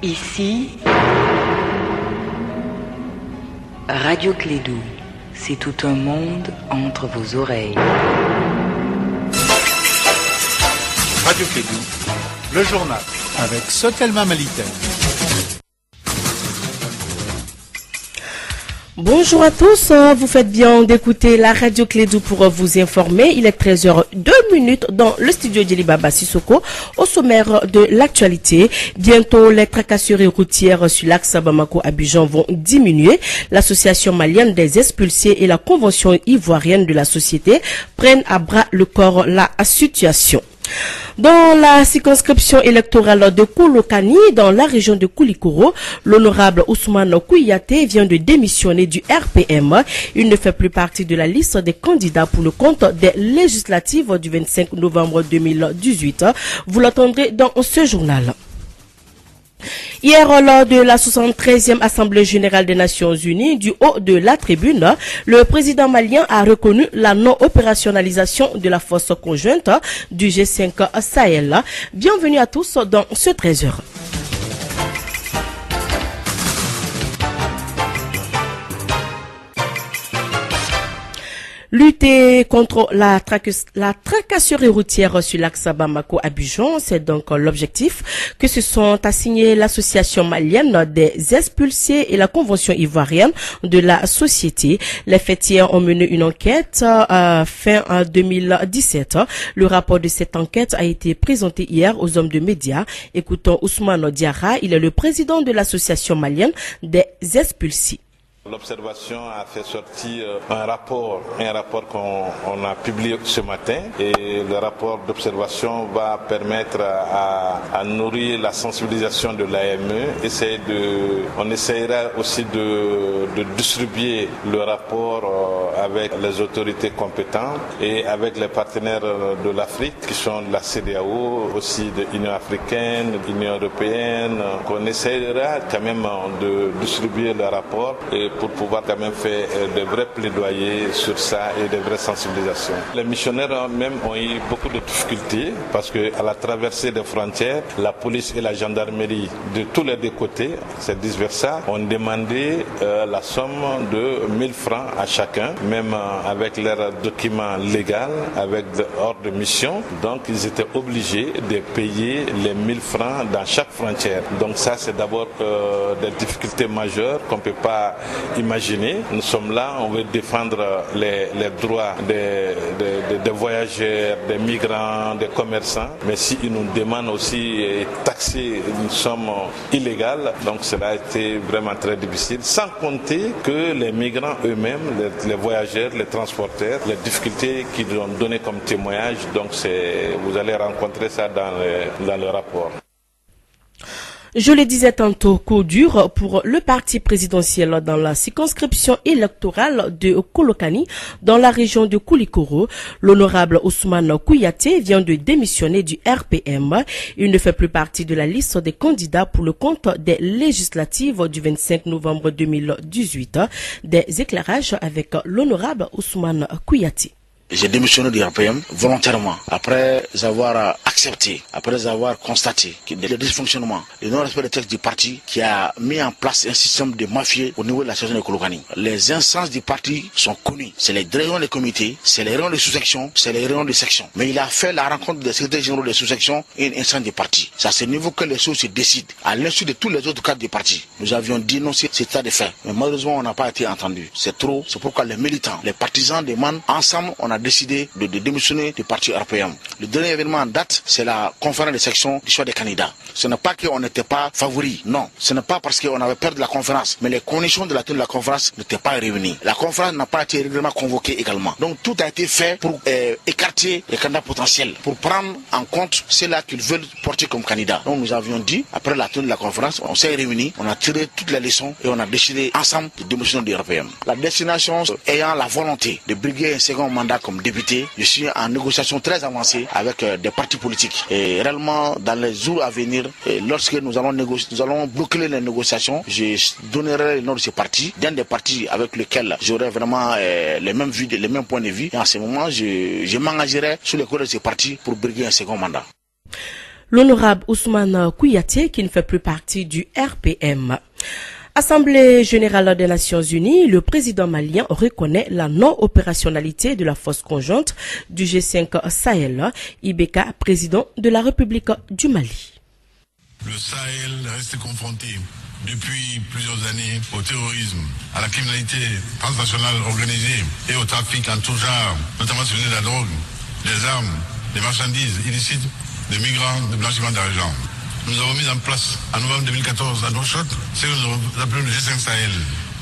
Ici, Radio Clédou, c'est tout un monde entre vos oreilles. Radio Clédou, le journal, avec Sotelma Malitaire. Bonjour à tous, vous faites bien d'écouter la Radio Clédou pour vous informer. Il est 13h02 dans le studio d'Elibaba Sissoko. Au sommaire de l'actualité, bientôt les tracasseries routières sur l'axe Bamako-Abidjan vont diminuer. L'association malienne des expulsés et la convention ivoirienne de la société prennent à bras le corps la situation. Dans la circonscription électorale de Kolokani, dans la région de Koulikoro, l'honorable Ousmane Kouyaté vient de démissionner du RPM. Il ne fait plus partie de la liste des candidats pour le compte des législatives du 25 novembre 2018. Vous l'entendrez dans ce journal. Hier, lors de la 73e Assemblée générale des Nations Unies, du haut de la tribune, le président malien a reconnu la non-opérationnalisation de la force conjointe du G5 Sahel. Bienvenue à tous dans ce 13h. Lutter contre la tracasserie routière sur l'axe Bamako-Abidjan, c'est donc l'objectif que se sont assignés l'association malienne des expulsés et la convention ivoirienne de la société. Les fêtières ont mené une enquête fin 2017. Le rapport de cette enquête a été présenté hier aux hommes de médias. Écoutons Ousmane Diarra, il est le président de l'association malienne des expulsés. L'observation a fait sortir un rapport qu'on a publié ce matin, et le rapport d'observation va permettre à nourrir la sensibilisation de l'AME. On essaiera aussi de distribuer le rapport avec les autorités compétentes et avec les partenaires de l'Afrique qui sont de la CEDEAO, aussi de l'Union africaine, de l'Union européenne. On essaiera quand même de distribuer le rapport et pour pouvoir quand même faire de vrais plaidoyers sur ça et de vraies sensibilisations. Les missionnaires même ont eu beaucoup de difficultés parce qu'à la traversée des frontières, la police et la gendarmerie de tous les deux côtés, c'est vice-versa, ont demandé la somme de 1000 francs à chacun, même avec leurs documents légaux, avec ordre de mission. Donc ils étaient obligés de payer les 1000 francs dans chaque frontière. Donc ça c'est d'abord des difficultés majeures qu'on ne peut pas imaginer. Nous sommes là, on veut défendre les droits des voyageurs, des migrants, des commerçants, mais s'ils nous demandent aussi taxer une somme illégale, donc cela a été vraiment très difficile, sans compter que les migrants eux-mêmes, les voyageurs, les transporteurs, les difficultés qu'ils ont donné comme témoignage, donc vous allez rencontrer ça dans le rapport. Je le disais tantôt, coup dur pour le parti présidentiel dans la circonscription électorale de Kolokani, dans la région de Koulikoro. L'honorable Ousmane Kouyaté vient de démissionner du RPM. Il ne fait plus partie de la liste des candidats pour le compte des législatives du 25 novembre 2018. Des éclairages avec l'honorable Ousmane Kouyaté. J'ai démissionné du RPM volontairement, après avoir accepté, après avoir constaté que le dysfonctionnement, le non-respect des textes du parti qui a mis en place un système de mafieux au niveau de la section de Kolokani. Les instances du parti sont connues. C'est les réunions des comités, c'est les réunions de sous-sections, c'est les réunions de sections. Mais il a fait la rencontre des secrétaires généraux des sous-sections et une instance du parti. C'est à ce niveau que les choses se décident, à l'insu de tous les autres cadres du parti. Nous avions dénoncé cet état de fait, mais malheureusement on n'a pas été entendu. C'est trop, c'est pourquoi les militants, les partisans demandent, ensemble on a décidé de démissionner du parti RPM. Le dernier événement en date, c'est la conférence de section du choix des candidats. Ce n'est pas qu'on n'était pas favoris, non. Ce n'est pas parce qu'on avait peur de la conférence, mais les conditions de la tenue de la conférence n'étaient pas réunies. La conférence n'a pas été régulièrement convoquée également. Donc tout a été fait pour écarter les candidats potentiels, pour prendre en compte ceux-là qu'ils veulent porter comme candidats. Donc nous avions dit, après la tenue de la conférence, on s'est réunis, on a tiré toutes les leçons et on a décidé ensemble de démissionner du RPM. La destination ayant la volonté de briguer un second mandat comme député, je suis en négociation très avancée avec des partis politiques. Et réellement, dans les jours à venir, lorsque nous allons boucler les négociations, je donnerai le nom de ces partis, d'un des partis avec lesquels j'aurai vraiment les mêmes vues, les mêmes points de vue. Et en ce moment, je m'engagerai sur les cours de ces partis pour briguer un second mandat. l'honorable Ousmane Kouyaté, qui ne fait plus partie du RPM. Assemblée générale des Nations Unies, le président malien reconnaît la non-opérationnalité de la force conjointe du G5 Sahel. Ibeka, président de la République du Mali. Le Sahel reste confronté depuis plusieurs années au terrorisme, à la criminalité transnationale organisée et au trafic en tout genre, notamment celui de la drogue, des armes, des marchandises illicites, des migrants, de blanchiment d'argent. Nous avons mis en place en novembre 2014 à Nouakchott ce que nous appelons le G5 Sahel,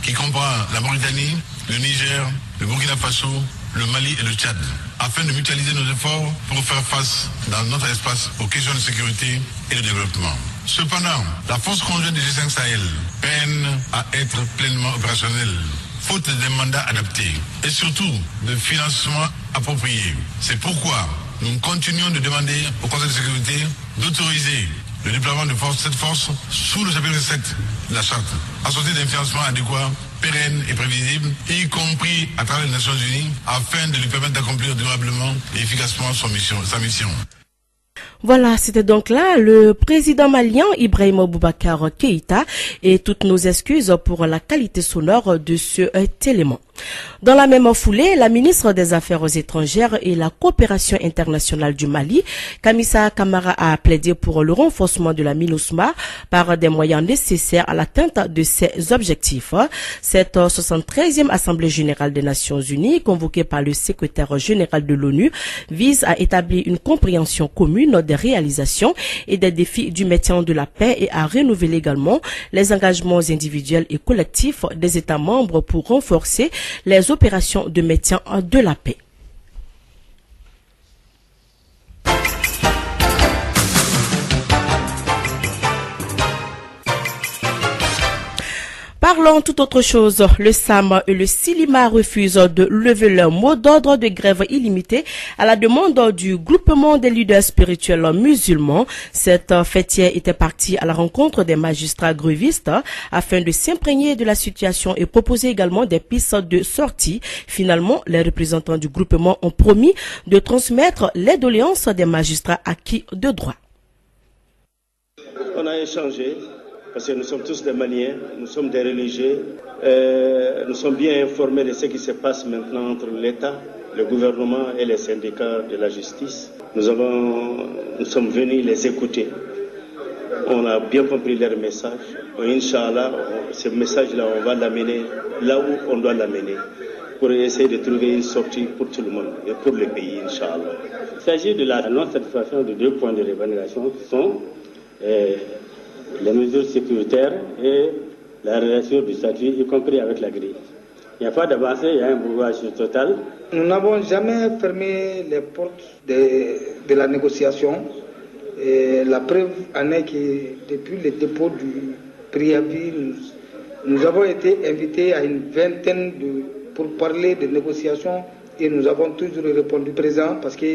qui comprend la Mauritanie, le Niger, le Burkina Faso, le Mali et le Tchad, afin de mutualiser nos efforts pour faire face dans notre espace aux questions de sécurité et de développement. Cependant, la force conjointe du G5 Sahel peine à être pleinement opérationnelle, faute d'un mandat adapté et surtout de financement approprié. C'est pourquoi nous continuons de demander au Conseil de sécurité d'autoriser le déploiement de cette force sous le chapitre 7 de la charte, associé d'un financement adéquat, pérenne et prévisible, y compris à travers les Nations Unies, afin de lui permettre d'accomplir durablement et efficacement sa mission. Voilà, c'était donc là le président malien Ibrahima Boubacar Keïta, et toutes nos excuses pour la qualité sonore de ce élément. Dans la même foulée, la ministre des Affaires étrangères et la coopération internationale du Mali, Kamisa Kamara, a plaidé pour le renforcement de la MINUSMA par des moyens nécessaires à l'atteinte de ses objectifs. Cette 73e Assemblée générale des Nations Unies, convoquée par le secrétaire général de l'ONU, vise à établir une compréhension commune des réalisations et des défis du maintien de la paix et à renouveler également les engagements individuels et collectifs des États membres pour renforcer les opérations de maintien de la paix. Parlons tout autre chose. Le SAM et le Silima refusent de lever leur mot d'ordre de grève illimitée à la demande du groupement des leaders spirituels musulmans. Cette fêtière était partie à la rencontre des magistrats grévistes afin de s'imprégner de la situation et proposer également des pistes de sortie. Finalement, les représentants du groupement ont promis de transmettre les doléances des magistrats acquis de droit. On a échangé. Parce que nous sommes tous des Maliens, nous sommes des religieux, nous sommes bien informés de ce qui se passe maintenant entre l'État, le gouvernement et les syndicats de la justice. Nous sommes venus les écouter. On a bien compris leur message. Inch'Allah, ce message-là, on va l'amener là où on doit l'amener pour essayer de trouver une sortie pour tout le monde et pour le pays, Inch'Allah. Il s'agit de la non-satisfaction de 2 points de revendication qui sont les mesures sécuritaires et la relation du statut, y compris avec la grille. Il n'y a pas d'avancée, il y a un brouillage total. Nous n'avons jamais fermé les portes de la négociation. Et la preuve en est que depuis le dépôt du préavis, nous avons été invités à une vingtaine pour parler de négociations et nous avons toujours répondu présent parce que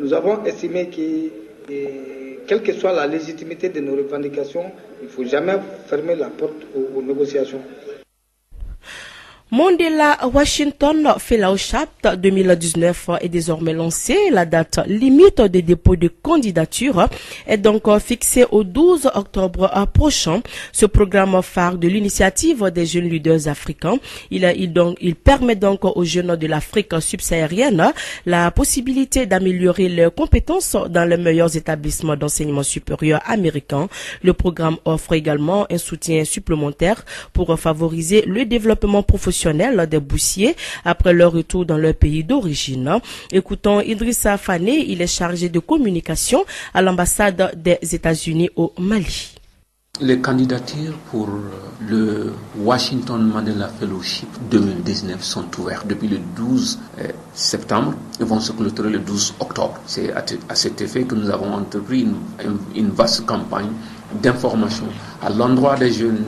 nous avons estimé que quelle que soit la légitimité de nos revendications, il ne faut jamais fermer la porte aux négociations. Mandela Washington Fellowship 2019 est désormais lancé. La date limite de dépôt de candidature est donc fixée au 12 octobre prochain. Ce programme phare de l'initiative des jeunes leaders africains, il permet donc aux jeunes de l'Afrique subsaharienne la possibilité d'améliorer leurs compétences dans les meilleurs établissements d'enseignement supérieur américains. Le programme offre également un soutien supplémentaire pour favoriser le développement professionnel des boursiers après leur retour dans leur pays d'origine. Écoutons Idrissa Fané, il est chargé de communication à l'ambassade des États-Unis au Mali. Les candidatures pour le Washington Mandela Fellowship 2019 sont ouvertes depuis le 12 septembre et vont se clôturer le 12 octobre. C'est à cet effet que nous avons entrepris une vaste campagne d'information à l'endroit des jeunes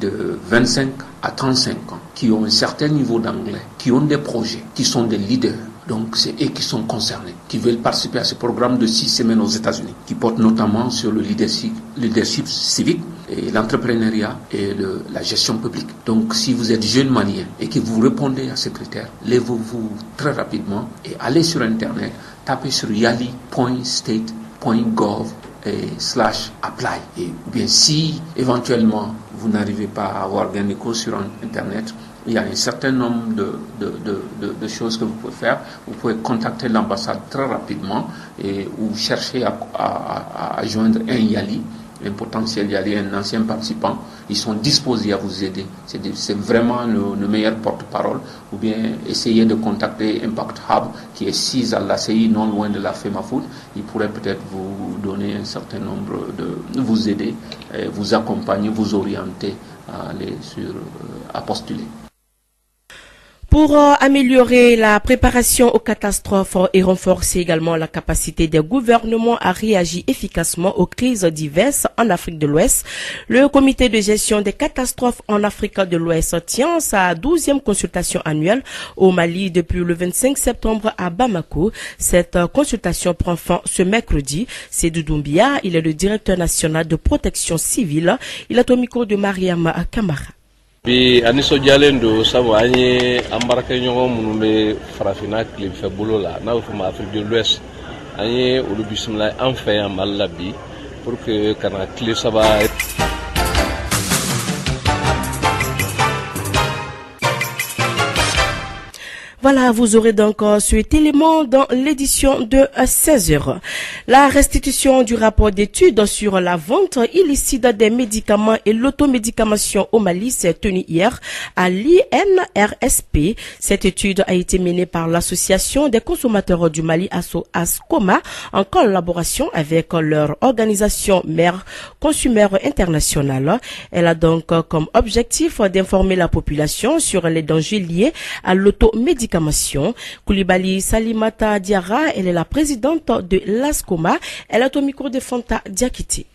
de 25 à 35 ans qui ont un certain niveau d'anglais, qui ont des projets, qui sont des leaders. Donc c'est eux qui sont concernés, qui veulent participer à ce programme de 6 semaines aux États-Unis, qui porte notamment sur le leadership civique et l'entrepreneuriat et la gestion publique. Donc si vous êtes jeune malien et que vous répondez à ces critères, levez-vous très rapidement et allez sur Internet, tapez sur yali.state.gov /apply. Et bien si éventuellement vous n'arrivez pas à avoir gain de cause sur Internet, il y a un certain nombre de choses que vous pouvez faire. Vous pouvez contacter l'ambassade très rapidement ou chercher à joindre un YALI, un potentiel YALI, un ancien participant. Ils sont disposés à vous aider. C'est vraiment le meilleur porte-parole. Ou bien essayer de contacter Impact Hub qui est 6 à l'ACI, non loin de la FEMAFOOT. Ils pourraient peut-être vous donner un certain nombre vous aider, vous accompagner, vous orienter à postuler. Pour améliorer la préparation aux catastrophes et renforcer également la capacité des gouvernements à réagir efficacement aux crises diverses en Afrique de l'Ouest, le comité de gestion des catastrophes en Afrique de l'Ouest tient sa 12e consultation annuelle au Mali depuis le 25 septembre à Bamako. Cette consultation prend fin ce mercredi. Seydou Doumbia, il est le directeur national de protection civile. Il est au micro de Mariam Kamara. Bi aniso jalendo sabu anye embarqué ñogo munu be farafina clip fe bolo la na fuma Afrique de l'Ouest anye olu bismillah en fait en malabi pour que kana clé ça va. Voilà, vous aurez donc cet élément dans l'édition de 16h. La restitution du rapport d'études sur la vente illicite des médicaments et l'automédicamation au Mali s'est tenue hier à l'INRSP. Cette étude a été menée par l'association des consommateurs du Mali ASCOMA en collaboration avec leur organisation mère Consumer International. Elle a donc comme objectif d'informer la population sur les dangers liés à l'automédicament. Koulibaly Salimata Diarra, elle est la présidente de l'ASCOMA. Elle est au micro de Fanta Diakité.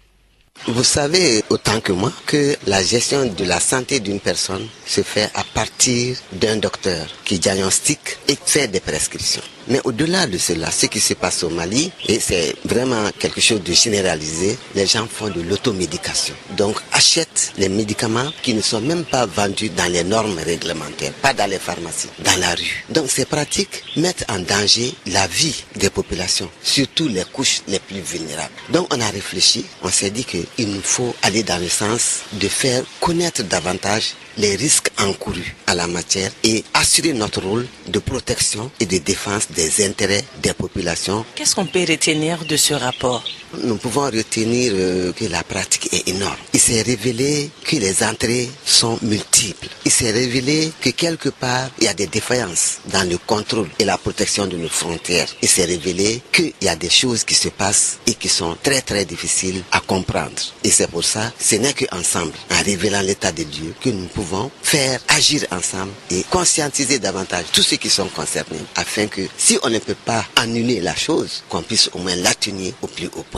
Vous savez autant que moi que la gestion de la santé d'une personne se fait à partir d'un docteur qui diagnostique et fait des prescriptions. Mais au-delà de cela, ce qui se passe au Mali, et c'est vraiment quelque chose de généralisé, les gens font de l'automédication. Donc achètent les médicaments qui ne sont même pas vendus dans les normes réglementaires, pas dans les pharmacies, dans la rue. Donc ces pratiques mettent en danger la vie des populations, surtout les couches les plus vulnérables. Donc on a réfléchi, on s'est dit qu'il nous faut aller dans le sens de faire connaître davantage les risques encourus à la matière et assurer notre rôle de protection et de défense des intérêts des populations. Qu'est-ce qu'on peut retenir de ce rapport? Nous pouvons retenir que la pratique est énorme. Il s'est révélé que les entrées sont multiples. Il s'est révélé que quelque part, il y a des défaillances dans le contrôle et la protection de nos frontières. Il s'est révélé qu'il y a des choses qui se passent et qui sont très très difficiles à comprendre. Et c'est pour ça, ce n'est qu'ensemble, en révélant l'état des lieux, que nous pouvons faire agir ensemble et conscientiser davantage tous ceux qui sont concernés, afin que si on ne peut pas annuler la chose, qu'on puisse au moins l'atténuer au plus haut point.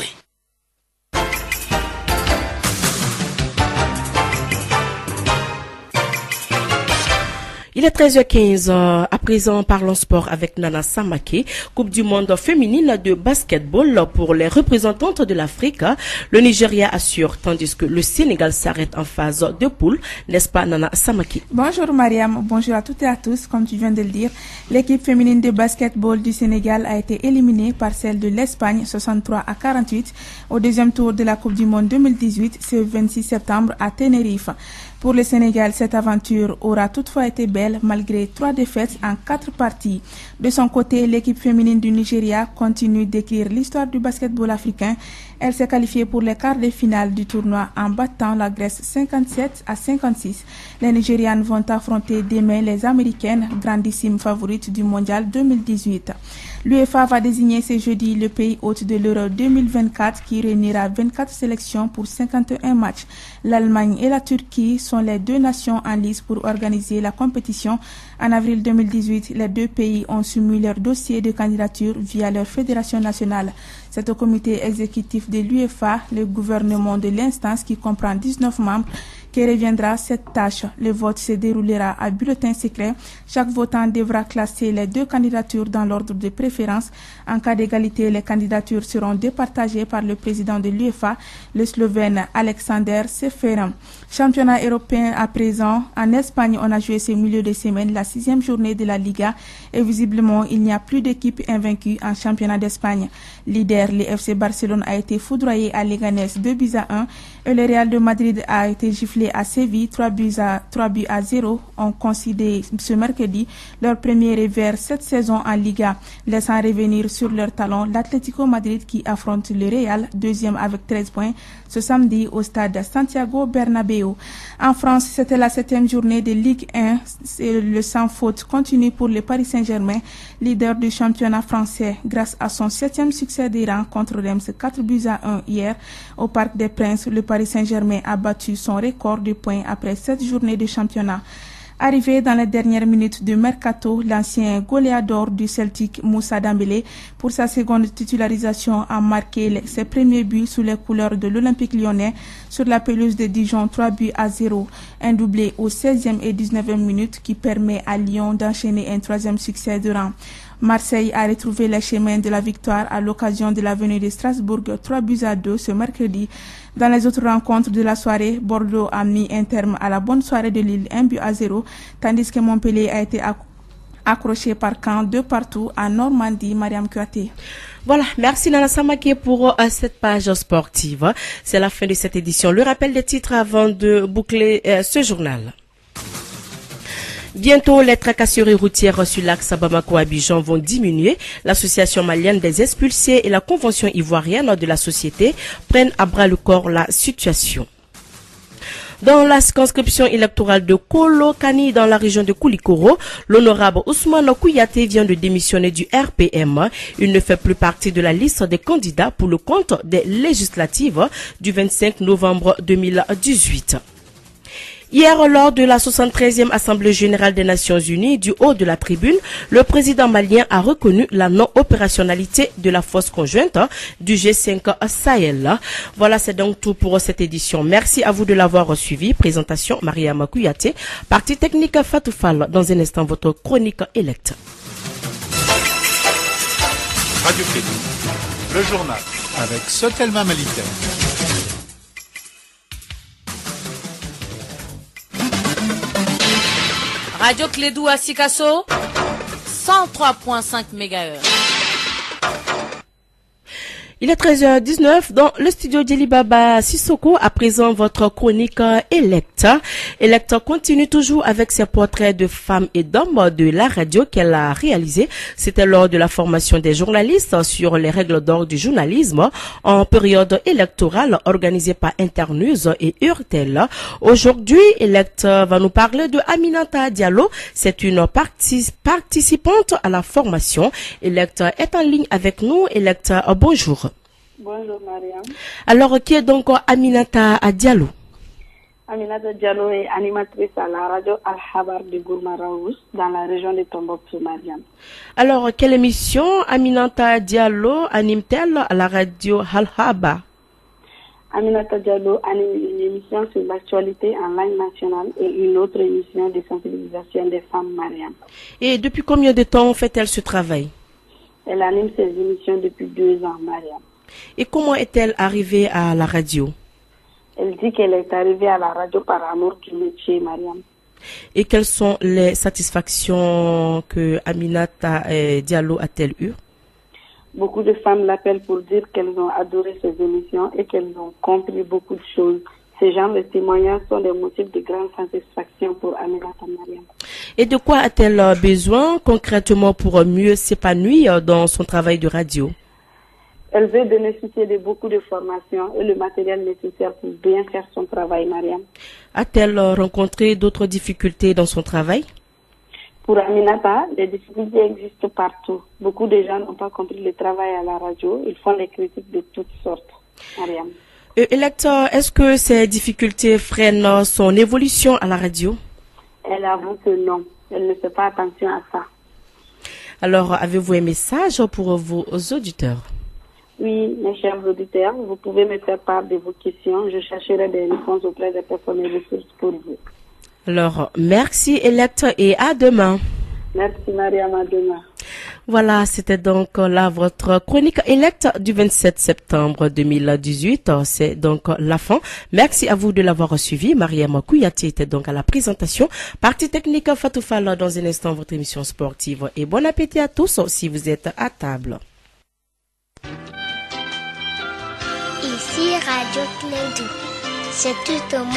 Il est 13h15. À présent, parlons sport avec Nana Samake. Coupe du monde féminine de basketball pour les représentantes de l'Afrique. Le Nigeria assure, tandis que le Sénégal s'arrête en phase de poule. N'est-ce pas, Nana Samake? Bonjour Mariam, bonjour à toutes et à tous. Comme tu viens de le dire, l'équipe féminine de basketball du Sénégal a été éliminée par celle de l'Espagne 63-48 au deuxième tour de la Coupe du monde 2018 ce 26 septembre à Tenerife. Pour le Sénégal, cette aventure aura toutefois été belle malgré 3 défaites en 4 parties. De son côté, l'équipe féminine du Nigeria continue d'écrire l'histoire du basketball africain. Elle s'est qualifiée pour les quarts de finale du tournoi en battant la Grèce 57-56. Les Nigérianes vont affronter demain les Américaines, grandissimes favorites du mondial 2018. L'UEFA va désigner ce jeudi le pays hôte de l'Euro 2024 qui réunira 24 sélections pour 51 matchs. L'Allemagne et la Turquie sont les 2 nations en lice pour organiser la compétition. En avril 2018, les 2 pays ont soumis leur dossier de candidature via leur fédération nationale. C'est au comité exécutif de l'UEFA, le gouvernement de l'instance qui comprend 19 membres, que reviendra cette tâche. Le vote se déroulera à bulletin secret. Chaque votant devra classer les 2 candidatures dans l'ordre de préférence. En cas d'égalité, les candidatures seront départagées par le président de l'UEFA, le Slovène Alexander Seferin. Championnat européen à présent. En Espagne, on a joué ce milieu de semaine la 6e journée de la Liga et visiblement, il n'y a plus d'équipe invaincue en championnat d'Espagne. Leader, le FC Barcelone a été foudroyé à Leganés 2-1 et le Real de Madrid a été giflé à Séville 3-0. On considère ce mercredi leur premier revers cette saison en Liga, laissant revenir sur leur talon l'Atlético Madrid qui affronte le Real, deuxième avec 13 points, ce samedi au stade Santiago Bernabéu. En France, c'était la 7e journée de Ligue 1. Le sans faute continue pour le Paris Saint-Germain, leader du championnat français, grâce à son 7e succès des rangs contre Reims 4-1 hier. Au Parc des Princes, le Paris Saint-Germain a battu son record de points après 7 journées de championnat. Arrivé dans les dernières minutes du mercato, l'ancien goléador du Celtic, Moussa Dembélé, pour sa seconde titularisation, a marqué ses premiers buts sous les couleurs de l'Olympique lyonnais sur la pelouse de Dijon 3-0. Un doublé aux 16e et 19e minutes qui permet à Lyon d'enchaîner un 3e succès de rang. Marseille a retrouvé les chemins de la victoire à l'occasion de la venue de Strasbourg 3-2 ce mercredi. Dans les autres rencontres de la soirée, Bordeaux a mis un terme à la bonne soirée de Lille 1-0, tandis que Montpellier a été accroché par Caen 2-2 à Normandie. Mariam Kouaté. Voilà, merci Nana Samake pour cette page sportive. C'est la fin de cette édition. Le rappel des titres avant de boucler ce journal. Bientôt, les tracasseries routières sur l'axe Bamako-Abidjan vont diminuer. L'Association malienne des expulsés et la Convention ivoirienne de la société prennent à bras le corps la situation. Dans la circonscription électorale de Kolokani, dans la région de Koulikoro, l'honorable Ousmane Kouyaté vient de démissionner du RPM. Il ne fait plus partie de la liste des candidats pour le compte des législatives du 25 novembre 2018. Hier, lors de la 73e Assemblée générale des Nations Unies, du haut de la tribune, le président malien a reconnu la non-opérationnalité de la force conjointe du G5 Sahel. Voilà, c'est donc tout pour cette édition. Merci à vous de l'avoir suivi. Présentation Mariama Kouyaté, partie technique Fatou Fall. Dans un instant, votre chronique électe. Radio Clédou, le journal avec Sotelma Malitaire. Radio Clédou à Sikasso, 103.5 MHz. Il est 13h19 dans le studio d'Elibaba Sissoko. À présent, votre chronique Electa. Electa continue toujours avec ses portraits de femmes et d'hommes de la radio qu'elle a réalisé. C'était lors de la formation des journalistes sur les règles d'or du journalisme en période électorale organisée par Internews et Urtel. Aujourd'hui, Electa va nous parler de Aminata Diallo. C'est une participante à la formation. Electa est en ligne avec nous. Electa, bonjour. Bonjour Mariam. Alors, qui est donc Aminata Diallo? Aminata Diallo est animatrice à la radio Al-Habar de Gourmaraous dans la région de Tombouctou, Mariam. Alors, quelle émission Aminata Diallo anime-t-elle à la radio Al-Habar? Aminata Diallo anime une émission sur l'actualité en langue nationale et une autre émission de sensibilisation des femmes, Mariam. Et depuis combien de temps fait-elle ce travail? Elle anime ses émissions depuis 2 ans, Mariam. Et comment est-elle arrivée à la radio? Elle dit qu'elle est arrivée à la radio par amour du métier, Mariam. Et quelles sont les satisfactions que Aminata Diallo a-t-elle eues? Beaucoup de femmes l'appellent pour dire qu'elles ont adoré ses émissions et qu'elles ont compris beaucoup de choses. Ces genres de témoignages sont des motifs de grande satisfaction pour Aminata, Mariam. Et de quoi a-t-elle besoin concrètement pour mieux s'épanouir dans son travail de radio? Elle veut bénéficier de beaucoup de formations et le matériel nécessaire pour bien faire son travail, Mariam. A-t-elle rencontré d'autres difficultés dans son travail? Pour Aminata, les difficultés existent partout. Beaucoup de gens n'ont pas compris le travail à la radio. Ils font des critiques de toutes sortes, Mariam. Electa, est-ce que ces difficultés freinent son évolution à la radio? Elle avoue que non. Elle ne fait pas attention à ça. Alors, avez-vous un message pour vos auditeurs? Oui, mes chers auditeurs, vous pouvez me faire part de vos questions. Je chercherai des réponses auprès des personnes et ressources pour vous. Alors, merci Electre et à demain. Merci Mariam, à demain. Voilà, c'était donc là votre chronique Electre du 27 septembre 2018. C'est donc la fin. Merci à vous de l'avoir suivi. Mariam Kouyati était donc à la présentation. Partie technique Fatou Fall dans un instant votre émission sportive. Et bon appétit à tous si vous êtes à table. Ici Radio Clédou. C'est tout le monde.